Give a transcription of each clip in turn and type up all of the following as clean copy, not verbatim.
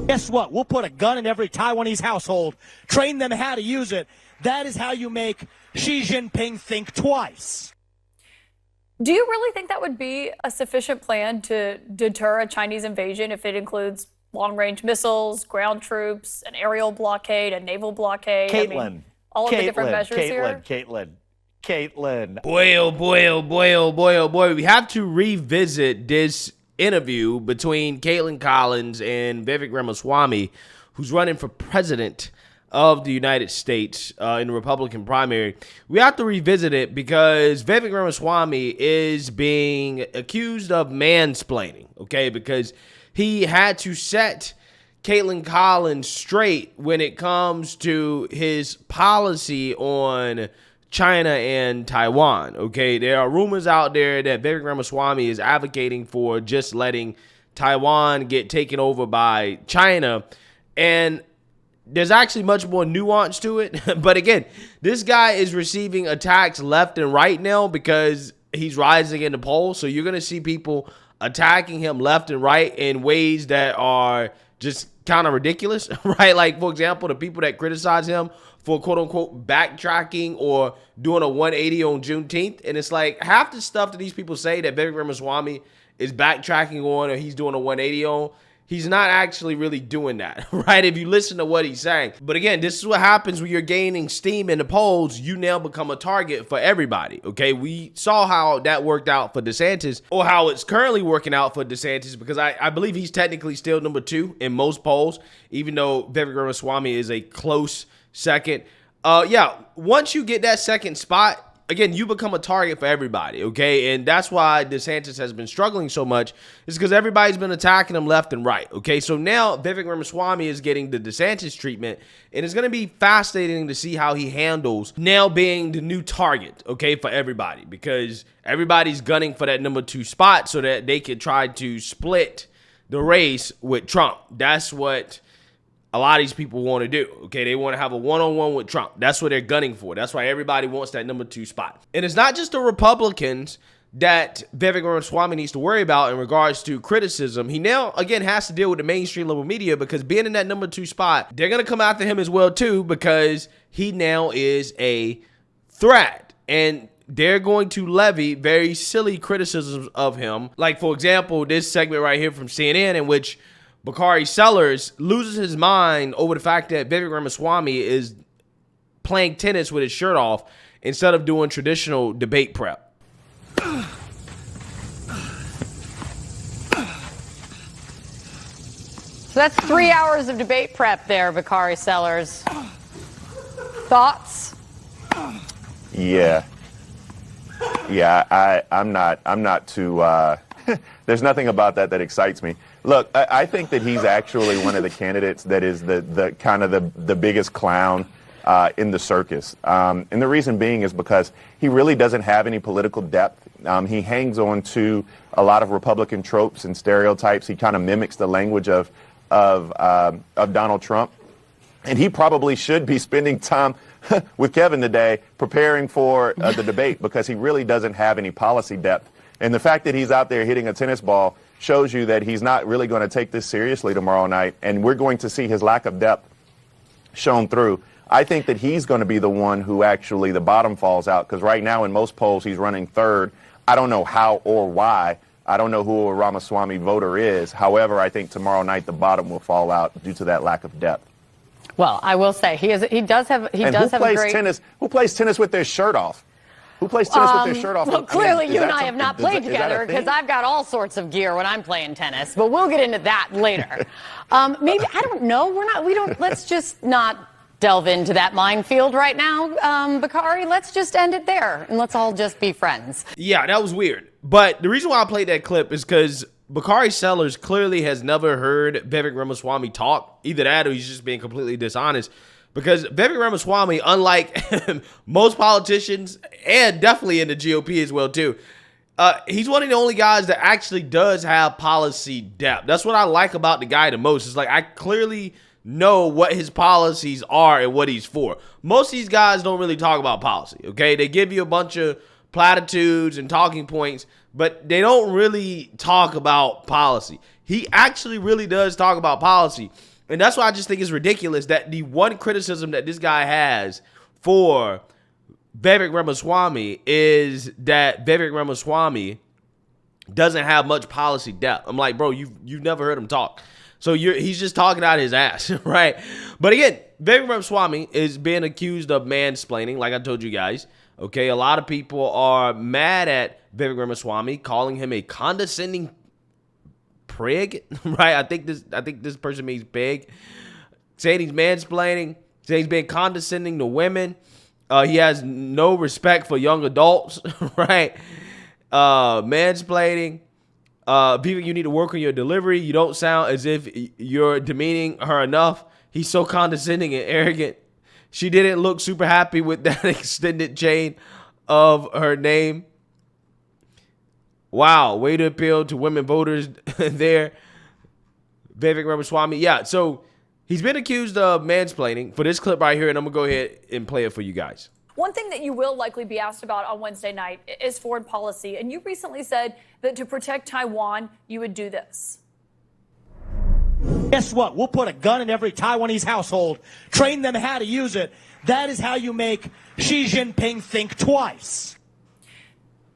Guess what? We'll put a gun in every Taiwanese household, train them how to use it. That is how you make Xi Jinping think twice. Do you really think that would be a sufficient plan to deter a Chinese invasion if it includes long-range missiles, ground troops, an aerial blockade, a naval blockade? Caitlin, all of the different measures here? Caitlin. Boy, oh boy, oh boy, oh boy, oh boy. We have to revisit this interview between Kaitlan Collins and Vivek Ramaswamy, who's running for president of the United States in the Republican primary. We have to revisit it because Vivek Ramaswamy is being accused of mansplaining, okay? Because he had to set Kaitlan Collins straight when it comes to his policy on China and Taiwan, okay? There are rumors out there that Vivek Ramaswamy is advocating for just letting Taiwan get taken over by China, and there's actually much more nuance to it. But again, this guy is receiving attacks left and right now because he's rising in the polls. So you're going to see people attacking him left and right in ways that are just kind of ridiculous, right? Like, for example, the people that criticize him for quote unquote backtracking or doing a 180 on Juneteenth. And it's like half the stuff that these people say that Vivek Ramaswamy is backtracking on or he's doing a 180 on, he's not actually really doing that, right? If you listen to what he's saying. But again, this is what happens when you're gaining steam in the polls. You now become a target for everybody, okay? We saw how that worked out for DeSantis, or how it's currently working out for DeSantis, because I believe he's technically still number 2 in most polls, even though Vivek Ramaswamy is a close second. Yeah, once you get that second spot, again, you become a target for everybody, okay? And that's why DeSantis has been struggling so much, is because everybody's been attacking him left and right, okay? So now Vivek Ramaswamy is getting the DeSantis treatment, and it's going to be fascinating to see how he handles now being the new target, okay, for everybody, because everybody's gunning for that number 2 spot so that they could try to split the race with Trump. That's what a lot of these people want to do, okay? They want to have a one-on-one with Trump. That's what they're gunning for. That's why everybody wants that number 2 spot. And it's not just the Republicans that Vivek Ramaswamy needs to worry about in regards to criticism. He now, again, has to deal with the mainstream level media because being in that number 2 spot, they're going to come after him as well, too, because he now is a threat. And they're going to levy very silly criticisms of him. Like, for example, this segment right here from CNN in which Bakari Sellers loses his mind over the fact that Vivek Ramaswamy is playing tennis with his shirt off instead of doing traditional debate prep. So that's 3 hours of debate prep there, Bakari Sellers. Thoughts? Yeah, I'm not too, there's nothing about that excites me. Look, I think that he's actually one of the candidates that is the kind of the biggest clown in the circus. And the reason being is because he really doesn't have any political depth. He hangs on to a lot of Republican tropes and stereotypes. He kind of mimics the language of Donald Trump. And he probably should be spending time with Kevin today preparing for the debate because he really doesn't have any policy depth. And the fact that he's out there hitting a tennis ball shows you that he's not really going to take this seriously tomorrow night, and we're going to see his lack of depth shown through. I think that he's going to be the one who actually the bottom falls out, because right now in most polls he's running 3rd. I don't know how or why. I don't know who a Ramaswamy voter is. However, I think tomorrow night the bottom will fall out due to that lack of depth. Well, I will say he does have a great... Who plays tennis with their shirt off? Who plays tennis with their shirt off? Well, clearly you and I have not played together because I've got all sorts of gear when I'm playing tennis, but we'll get into that later. Maybe, I don't know. Let's just not delve into that minefield right now, Bakari. Let's just end it there and let's all just be friends. Yeah, that was weird. But the reason why I played that clip is because Bakari Sellers clearly has never heard Vivek Ramaswamy talk. Either that or he's just being completely dishonest. Because Vivek Ramaswamy, unlike most politicians, and definitely in the GOP as well, too, he's one of the only guys that actually does have policy depth. That's what I like about the guy the most. It's like I clearly know what his policies are and what he's for. Most of these guys don't really talk about policy, okay? They give you a bunch of platitudes and talking points, but they don't really talk about policy. He actually really does talk about policy. And that's why I just think it's ridiculous that the one criticism that this guy has for Vivek Ramaswamy is that Vivek Ramaswamy doesn't have much policy depth. I'm like, bro, you've never heard him talk. So he's just talking out his ass, right? But again, Vivek Ramaswamy is being accused of mansplaining, like I told you guys. Okay, a lot of people are mad at Vivek Ramaswamy, calling him a condescending prig, right? I think this person means pig. Saying he's mansplaining, saying he's being condescending to women. He has no respect for young adults, right? Mansplaining. Vivek, you need to work on your delivery. You don't sound as if you're demeaning her enough. He's so condescending and arrogant. She didn't look super happy with that extended chain of her name. Wow, way to appeal to women voters there. Vivek Ramaswamy. Yeah, so he's been accused of mansplaining for this clip right here, and I'm going to go ahead and play it for you guys. One thing that you will likely be asked about on Wednesday night is foreign policy. And you recently said that to protect Taiwan, you would do this. Guess what? We'll put a gun in every Taiwanese household, train them how to use it. That is how you make Xi Jinping think twice.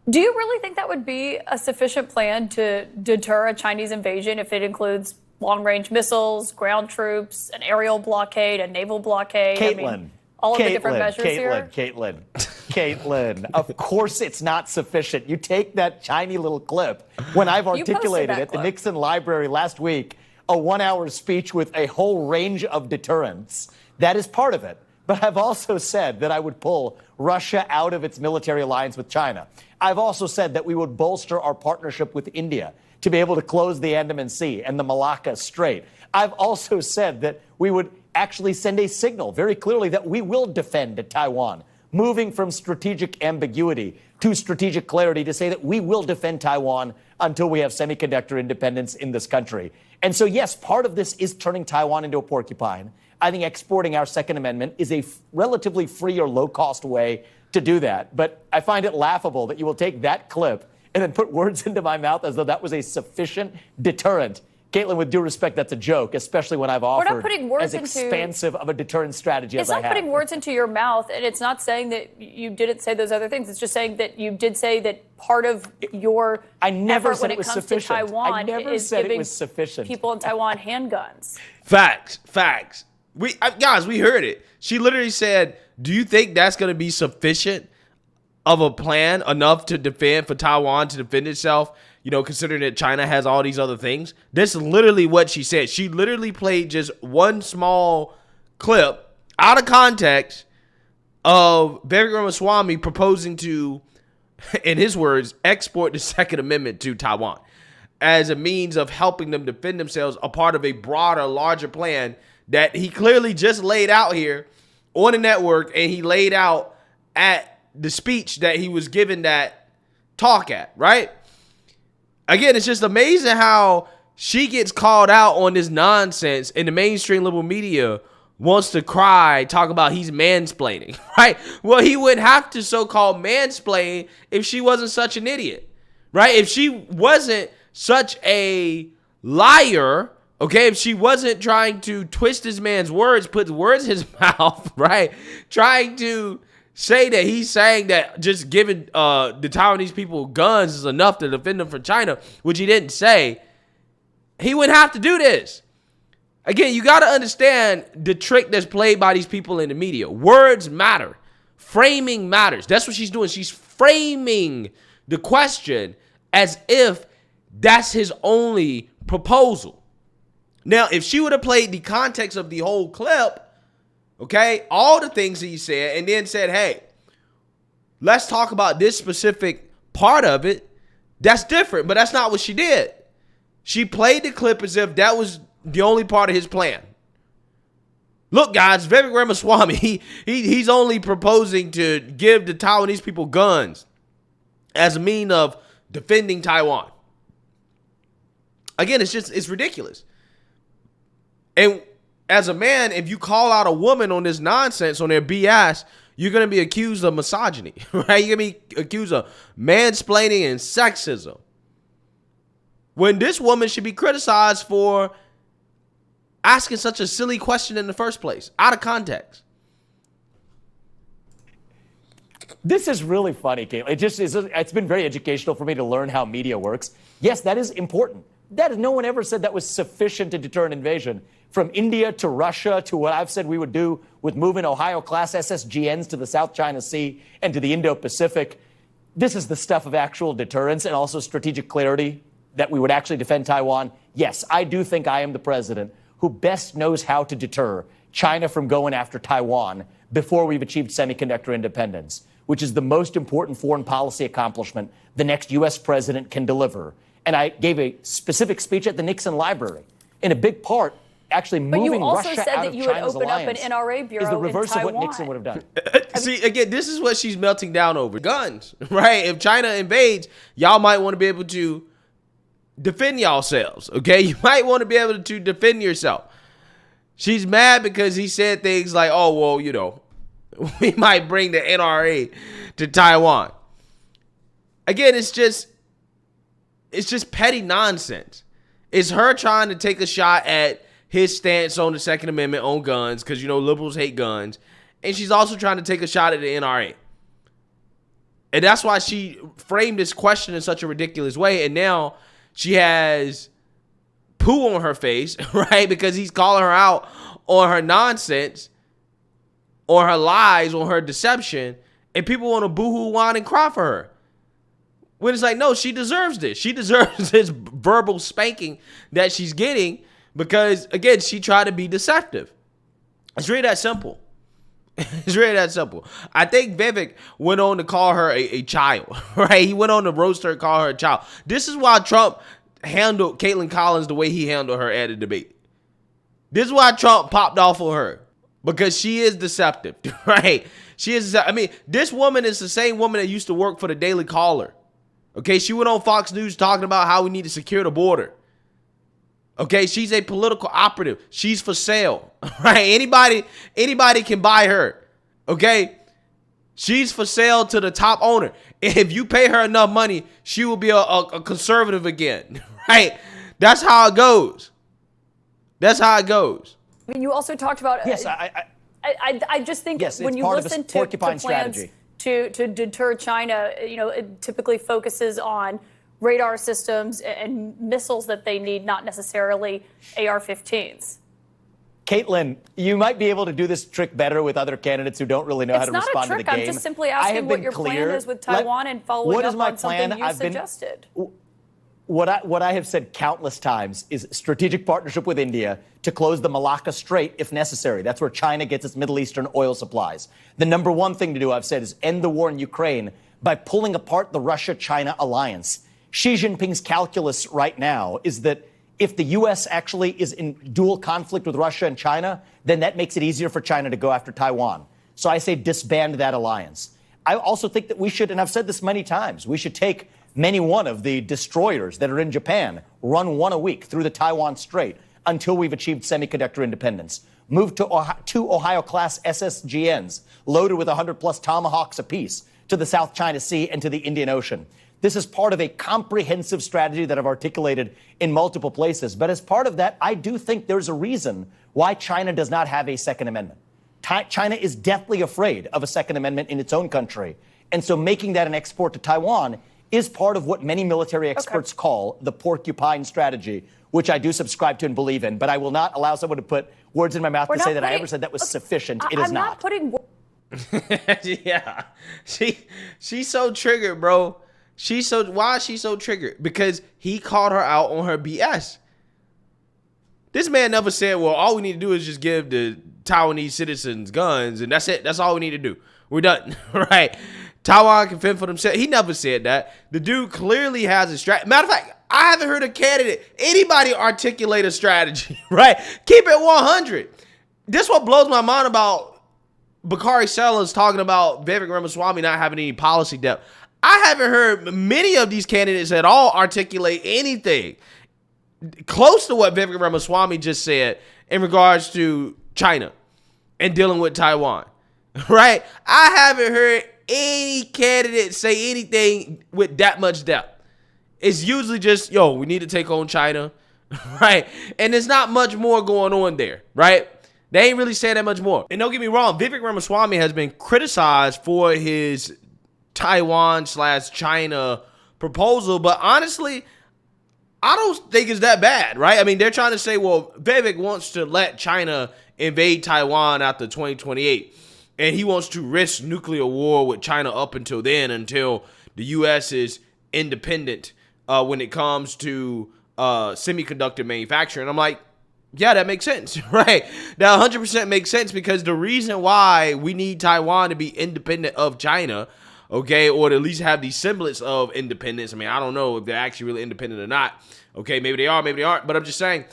Do you really think that would be a sufficient plan to deter a Chinese invasion if it includes long-range missiles, ground troops, an aerial blockade, a naval blockade? Caitlin. All of the different measures here? Caitlin, of course it's not sufficient. You take that tiny little clip when I've articulated at the Nixon Library last week, a 1-hour speech with a whole range of deterrents. That is part of it. But I've also said that I would pull Russia out of its military alliance with China. I've also said that we would bolster our partnership with India to be able to close the Andaman Sea and the Malacca Strait. I've also said that we would actually send a signal very clearly that we will defend Taiwan, moving from strategic ambiguity to strategic clarity to say that we will defend Taiwan until we have semiconductor independence in this country. And so, yes, part of this is turning Taiwan into a porcupine. I think exporting our Second Amendment is a relatively free or low-cost way to do that. But I find it laughable that you will take that clip and then put words into my mouth as though that was a sufficient deterrent. Caitlin, with due respect, that's a joke, especially when I've offered as expansive of a deterrent strategy as I have. It's not putting words into your mouth, and it's not saying that you didn't say those other things. It's just saying that you did say that part of your effort when it comes to Taiwan is giving people in Taiwan handguns. Facts. Guys, we heard it. She literally said, do you think that's going to be sufficient of a plan, enough to defend, for Taiwan to defend itself? You know, considering that China has all these other things. That's literally what she said. She literally played just one small clip out of context of Vivek Ramaswamy proposing to, in his words, export the Second Amendment to Taiwan as a means of helping them defend themselves, a part of a broader, larger plan that he clearly just laid out here on the network, and he laid out at the speech that he was given that talk at, right? Again, it's just amazing how she gets called out on this nonsense, and the mainstream liberal media wants to talk about he's mansplaining, right? Well, he would have to so-called mansplain if she wasn't such an idiot, right? If she wasn't such a liar, okay, if she wasn't trying to twist this man's words, put words in his mouth, right? Trying to say that he's saying that just giving the Taiwanese people guns is enough to defend them from China, which he didn't say, he wouldn't have to do this. Again, you got to understand the trick that's played by these people in the media. Words matter. Framing matters. That's what she's doing. She's framing the question as if that's his only proposal. Now, if she would have played the context of the whole clip, okay, all the things that he said, and then said, hey, let's talk about this specific part of it, that's different. But that's not what she did. She played the clip as if that was the only part of his plan. Look, guys, Vivek Ramaswamy, he's only proposing to give the Taiwanese people guns as a mean of defending Taiwan. Again, it's ridiculous. And as a man, if you call out a woman on this nonsense, on their BS, you're going to be accused of misogyny, right? You're going to be accused of mansplaining and sexism. when this woman should be criticized for asking such a silly question in the first place, out of context. This is really funny, Kaitlan. It's been very educational for me to learn how media works. Yes, that is important. No one ever said that was sufficient to deter an invasion. From India to Russia to what I've said we would do with moving Ohio-class SSGNs to the South China Sea and to the Indo-Pacific. This is the stuff of actual deterrence and also strategic clarity that we would actually defend Taiwan. Yes, I do think I am the president who best knows how to deter China from going after Taiwan before we've achieved semiconductor independence, which is the most important foreign policy accomplishment the next U.S. president can deliver. And I gave a specific speech at the Nixon Library. In a big part, actually moving Russia out of China's alliance. But you also said that you would open up an NRA bureau in Taiwan. Is the reverse of what Nixon would have done. See, again, this is what she's melting down over. Guns, right? If China invades, y'all might want to be able to defend yourselves, okay? You might want to be able to defend yourself. She's mad because he said things like, oh, well, you know, we might bring the NRA to Taiwan. Again, it's just petty nonsense. It's her trying to take a shot at his stance on the Second Amendment on guns because, you know, liberals hate guns. And she's also trying to take a shot at the NRA. And that's why she framed this question in such a ridiculous way. And now she has poo on her face, right? Because he's calling her out on her nonsense, on her lies, on her deception. And people want to boo-hoo, whine, and cry for her. When it's like, no, she deserves this. She deserves this verbal spanking that she's getting because, again, she tried to be deceptive. It's really that simple. It's really that simple. I think Vivek went on to call her a child, right? He went on to roast her, call her a child. This is why Trump handled Kaitlan Collins the way he handled her at a debate. This is why Trump popped off on her, because she is deceptive, right? She is. I mean, this woman is the same woman that used to work for the Daily Caller. Okay, she went on Fox News talking about how we need to secure the border. Okay, she's a political operative. She's for sale, right? Anybody can buy her, okay? She's for sale to the top owner. If you pay her enough money, she will be a conservative again, right? That's how it goes. That's how it goes. I mean, you also talked about... Yes, I just think when you listen to plans strategy to deter China, you know, it typically focuses on radar systems and missiles that they need, not necessarily AR-15s. Kaitlan, you might be able to do this trick better with other candidates who don't really know how to respond to the game. It's not a trick. I'm just simply asking what your plan is with Taiwan and following up on something you suggested. What I have said countless times is strategic partnership with India to close the Malacca Strait if necessary. That's where China gets its Middle Eastern oil supplies. The number one thing to do, I've said, is end the war in Ukraine by pulling apart the Russia-China alliance. Xi Jinping's calculus right now is that if the U.S. actually is in dual conflict with Russia and China, then that makes it easier for China to go after Taiwan. So I say disband that alliance. I also think that we should, and I've said this many times, we should take one of the destroyers that are in Japan, run one a week through the Taiwan Strait until we've achieved semiconductor independence. Move to two Ohio-class SSGNs loaded with 100-plus Tomahawks apiece to the South China Sea and to the Indian Ocean. This is part of a comprehensive strategy that I've articulated in multiple places. But as part of that, I do think there's a reason why China does not have a Second Amendment. China is deathly afraid of a Second Amendment in its own country. And so making that an export to Taiwan is part of what many military experts call the porcupine strategy, which I do subscribe to and believe in. But I will not allow someone to put words in my mouth to say that I ever said that was sufficient. It is not. I'm not putting... Yeah. She's so triggered, bro. Why is she so triggered? Because he called her out on her BS. This man never said, well, all we need to do is just give the Taiwanese citizens guns, and that's it. That's all we need to do. We're done, right? Taiwan can fend for themselves. He never said that. The dude clearly has a strategy. Matter of fact, I haven't heard a candidate, anybody articulate a strategy, right? Keep it 100. This what blows my mind about Bakari Sellers talking about Vivek Ramaswamy not having any policy depth. I haven't heard many of these candidates at all articulate anything close to what Vivek Ramaswamy just said in regards to China and dealing with Taiwan, right? I haven't heard any candidate say anything with that much depth. it's usually just, yo, we need to take on China, right? And there's not much more going on there, right? They ain't really saying that much more. And don't get me wrong, Vivek Ramaswamy has been criticized for his Taiwan/China proposal, but honestly, I don't think it's that bad, right? I mean, they're trying to say, well, Vivek wants to let China invade Taiwan after 2028, and he wants to risk nuclear war with China up until then, until the U.S. is independent when it comes to semiconductor manufacturing. I'm like, yeah, that makes sense, right? That 100% makes sense, because the reason why we need Taiwan to be independent of China, okay, or to at least have the semblance of independence. I mean, I don't know if they're actually really independent or not. Okay, maybe they are, maybe they aren't. But I'm just saying,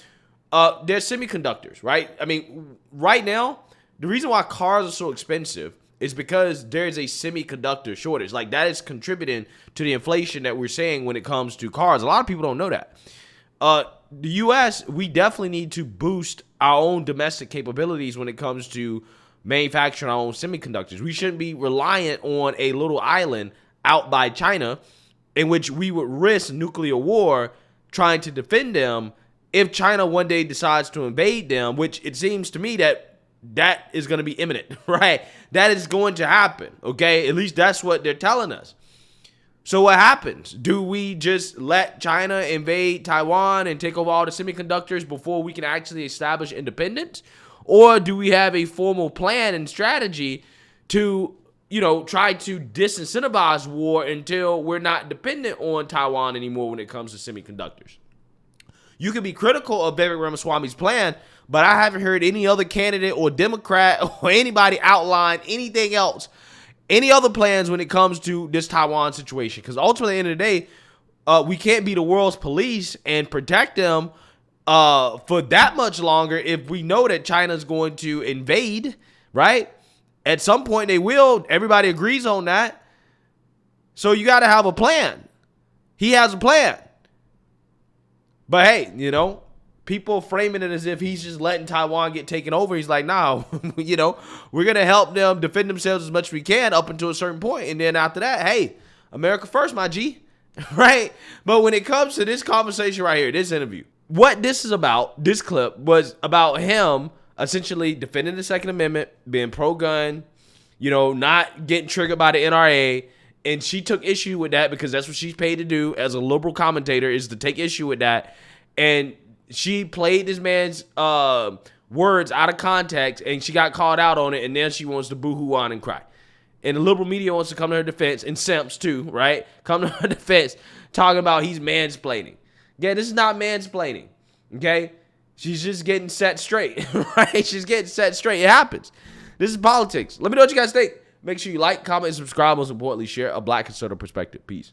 they're semiconductors, right? I mean, right now, the reason why cars are so expensive is because there's a semiconductor shortage. Like, that is contributing to the inflation that we're seeing when it comes to cars. A lot of people don't know that. The U.S., we definitely need to boost our own domestic capabilities when it comes to manufacturing our own semiconductors. We shouldn't be reliant on a little island out by China in which we would risk nuclear war trying to defend them if China one day decides to invade them, which it seems to me that is going to be imminent, right? That is going to happen, okay? At least that's what they're telling us. So what happens? Do we just let China invade Taiwan and take over all the semiconductors before we can actually establish independence? Or do we have a formal plan and strategy to, try to disincentivize war until we're not dependent on Taiwan anymore when it comes to semiconductors? You can be critical of Vivek Ramaswamy's plan, but I haven't heard any other candidate or Democrat or anybody outline anything else, any other plans when it comes to this Taiwan situation. Because ultimately, at the end of the day, we can't be the world's police and protect them for that much longer if we know that China's going to invade, right? At some point they will. Everybody agrees on that. So you got to have a plan. He has a plan. But hey, people framing it as if he's just letting Taiwan get taken over. He's like, no, we're going to help them defend themselves as much as we can up until a certain point. And then after that, hey, America first, my G, right? But when it comes to this conversation right here, this interview, what this is about, this clip was about him essentially defending the Second Amendment, being pro-gun, not getting triggered by the NRA. And she took issue with that because that's what she's paid to do as a liberal commentator, is to take issue with that. And she played this man's words out of context, and she got called out on it, and then she wants to boo-hoo on and cry. And the liberal media wants to come to her defense, and simps too, right? Come to her defense, talking about he's mansplaining. Yeah, this is not mansplaining, okay? She's just getting set straight, right? She's getting set straight. It happens. This is politics. Let me know what you guys think. Make sure you like, comment, and subscribe. Most importantly, share a Black conservative perspective. Peace.